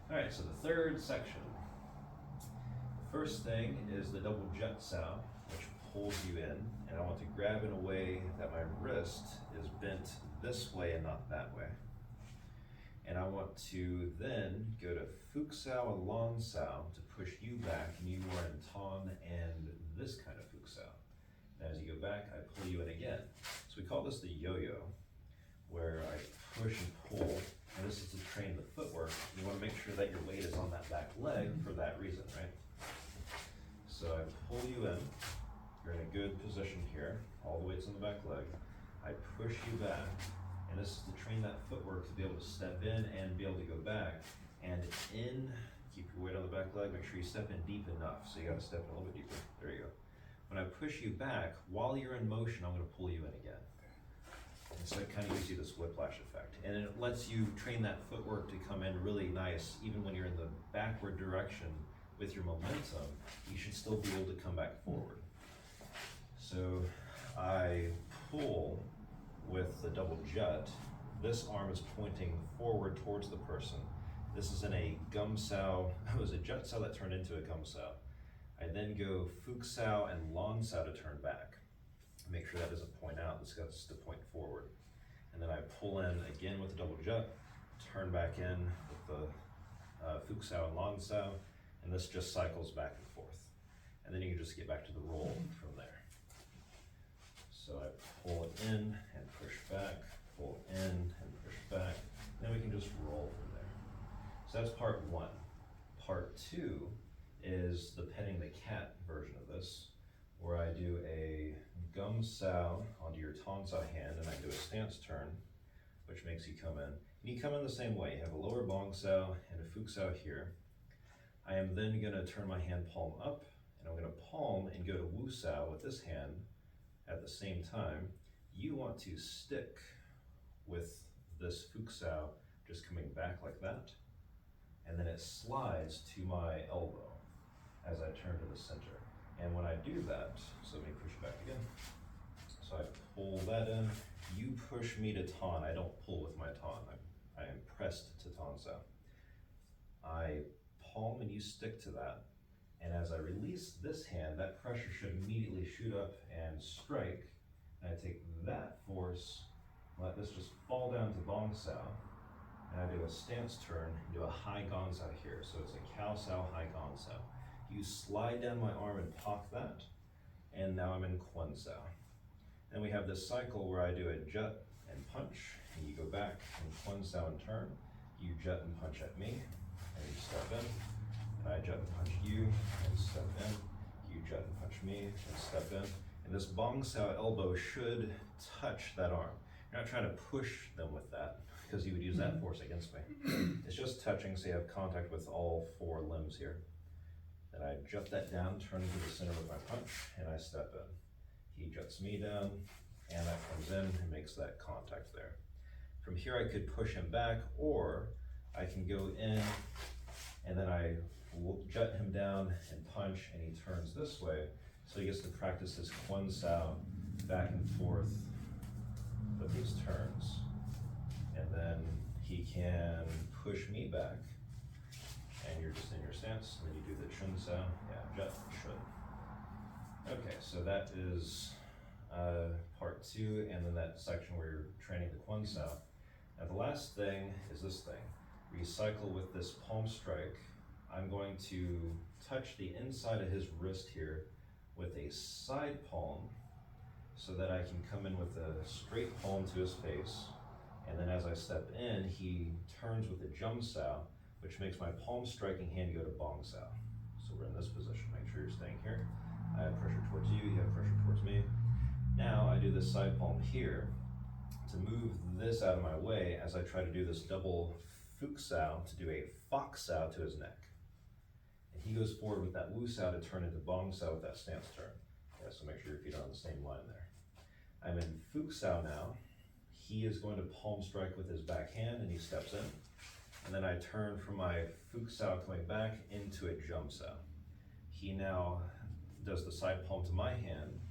All right, so the third section. The first thing is the Double Jut-Sau, which pulls you in, and I want to grab in a way that my wrist is bent this way and not that way. And I want to then go to Fook-Sau and Man-Sau to push you back, and you are in Ton and this kind of Fook-Sau. And as you go back, I pull you in again. So we call this the yo-yo, where I push and pull, and this is to train the footwork. You want to make sure that your weight is on that back leg for that reason, right? So I pull you in, you're in a good position here, all the weight's on the back leg. I push you back, and this is to train that footwork to be able to step in and be able to go back. And in, keep your weight on the back leg, make sure you step in deep enough. So you gotta step in a little bit deeper, there you go. When I push you back, while you're in motion, I'm gonna pull you in again. And so it kind of gives you this whiplash effect. And it lets you train that footwork to come in really nice, even when you're in the backward direction with your momentum, you should still be able to come back forward. So I pull with the double jut. This arm is pointing forward towards the person. This is in a Jum-Sau. It was a Jut-Sau that turned into a Jum-Sau. I then go Fook-Sau and Man-Sau to turn back. Make sure that doesn't point out, this has to point forward. And then I pull in again with the double jut, turn back in with the Fook-Sau and Man-Sau, and this just cycles back and forth. And then you can just get back to the roll from there. So I pull it in and push back, pull in and push back, then we can just roll from there. So that's part one. Part two is the petting the cat version of this, where I do a Jum-Sau onto your Ton-Sau hand, and I do a stance turn, which makes you come in. And you come in the same way. You have a lower Bong-Sau and a Fook-Sau here. I am then gonna turn my hand palm up, and I'm gonna palm and go to Wu-Sau with this hand at the same time. You want to stick with this Fook-Sau just coming back like that, and then it slides to my elbow as I turn to the center. And when I do that, so let me push it back again. So I pull that in, you push me to Ton. I don't pull with my Ton, I am pressed to Ton-Sau. I palm and you stick to that. And as I release this hand, that pressure should immediately shoot up and strike. And I take that force, let this just fall down to Bong-Sau, and I do a stance turn and do a High Gaun-Sau here. So it's a Kau-Sau High Gaun-Sau. You slide down my arm and pop that, and now I'm in Kwun-Sau. Then we have this cycle where I do a jut and punch, and you go back and Kwun-Sau and turn. You jut and punch at me, and you step in. And I jut and punch you, and step in. You jut and punch me, and step in. And this Bong-Sau elbow should touch that arm. You're not trying to push them with that, because you would use that force against me. It's just touching, so you have contact with all four limbs here. Then I jut that down, turn to the center with my punch, and I step in. He juts me down, and that comes in and makes that contact there. From here I could push him back, or I can go in, and then I jut him down and punch, and he turns this way, so he gets to practice his Kwun-Sau back and forth with these turns. And then he can push me back, and you're just in your stance, and then you do the Chum-Sau, yeah, Jut-Chuen. Okay, so that is part two, and then that section where you're training the Kwun-Sau. Now the last thing is this thing. We cycle with this palm strike. I'm going to touch the inside of his wrist here with a side palm, so that I can come in with a straight palm to his face. And then as I step in, he turns with a Jum-Sau, which makes my palm striking hand go to Bong-Sau. So we're in this position, make sure you're staying here. I have pressure towards you, you have pressure towards me. Now I do this side palm here to move this out of my way as I try to do this double Fook-Sau to do a Fook-Sau to his neck. And he goes forward with that Wu-Sau to turn into Bong-Sau with that stance turn. Yeah, so make sure your feet are on the same line there. I'm in Fook-Sau now. He is going to palm strike with his back hand, and he steps in. And then I turn from my Fook-Sau coming back into a Jum-Sau. He now does the side palm to my hand,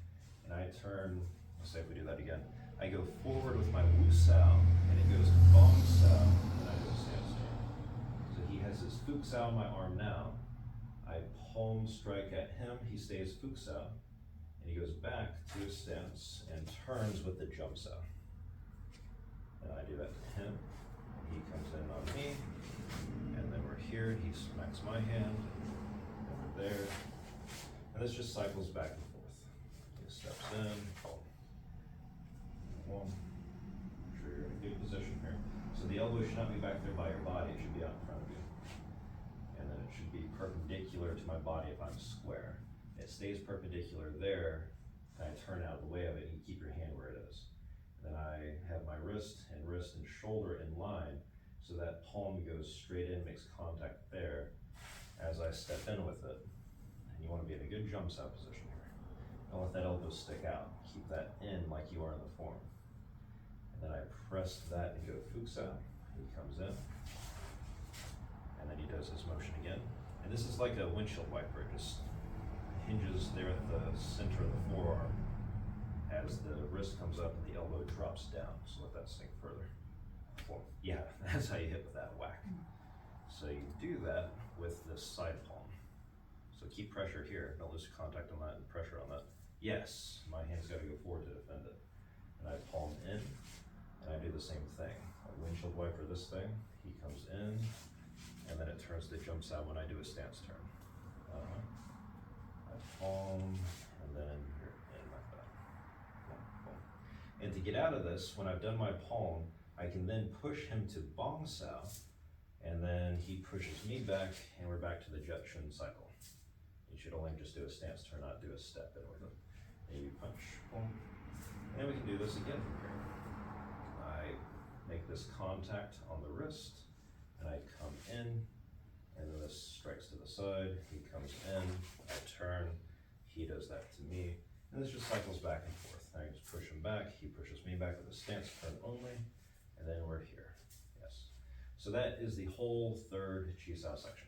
and I turn, let's say if we do that again, I go forward with my Wu-Sau, and it goes to Bong-Sau, and I do a stance turn. So he has his Fook-Sau my arm now. I palm strike at him, he stays Fook-Sau, and he goes back to his stance and turns with the Jum-Sau. And I do that to him, he comes in on me, and then we're here, he smacks my hand, and we're there, and this just cycles back and forth. He steps in, one, make sure you're in a good position here. So the elbow should not be back there by your body, it should be out in front of you. And then it should be perpendicular to my body if I'm square. It stays perpendicular there, and I turn out of the way of it, and you keep your hand where it is. Then I have my wrist and shoulder in line, so that palm goes straight in, makes contact there as I step in with it. And you want to be in a good Jum-Sau position here. Don't let that elbow stick out. Keep that in like you are in the form. And then I press that and go Fook-Sau. He comes in, and then he does his motion again. And this is like a windshield wiper. It just hinges there at the center of the forearm as the wrist comes up and the elbow drops down. So let that sink further. Well, yeah, that's how you hit with that whack. So you do that with this side palm. So keep pressure here. Don't lose contact on that and pressure on that. Yes, my hand's got to go forward to defend it. And I palm in, and I do the same thing. I windshield wiper this thing. He comes in, and then it turns to Jum-Sau when I do a stance turn. I palm, and then you're in like that. Boom. And to get out of this, when I've done my palm, I can then push him to Bong-Sau, and then he pushes me back, and we're back to the Jut-Chuen cycle. You should only just do a stance turn, not do a step in with him. And you punch, boom. And then we can do this again from here. I make this contact on the wrist, and I come in, and then this strikes to the side. He comes in, I turn, he does that to me, and this just cycles back and forth. I just push him back, he pushes me back with a stance turn only, and then we're here. Yes. So that is the whole third Chi-Sau section.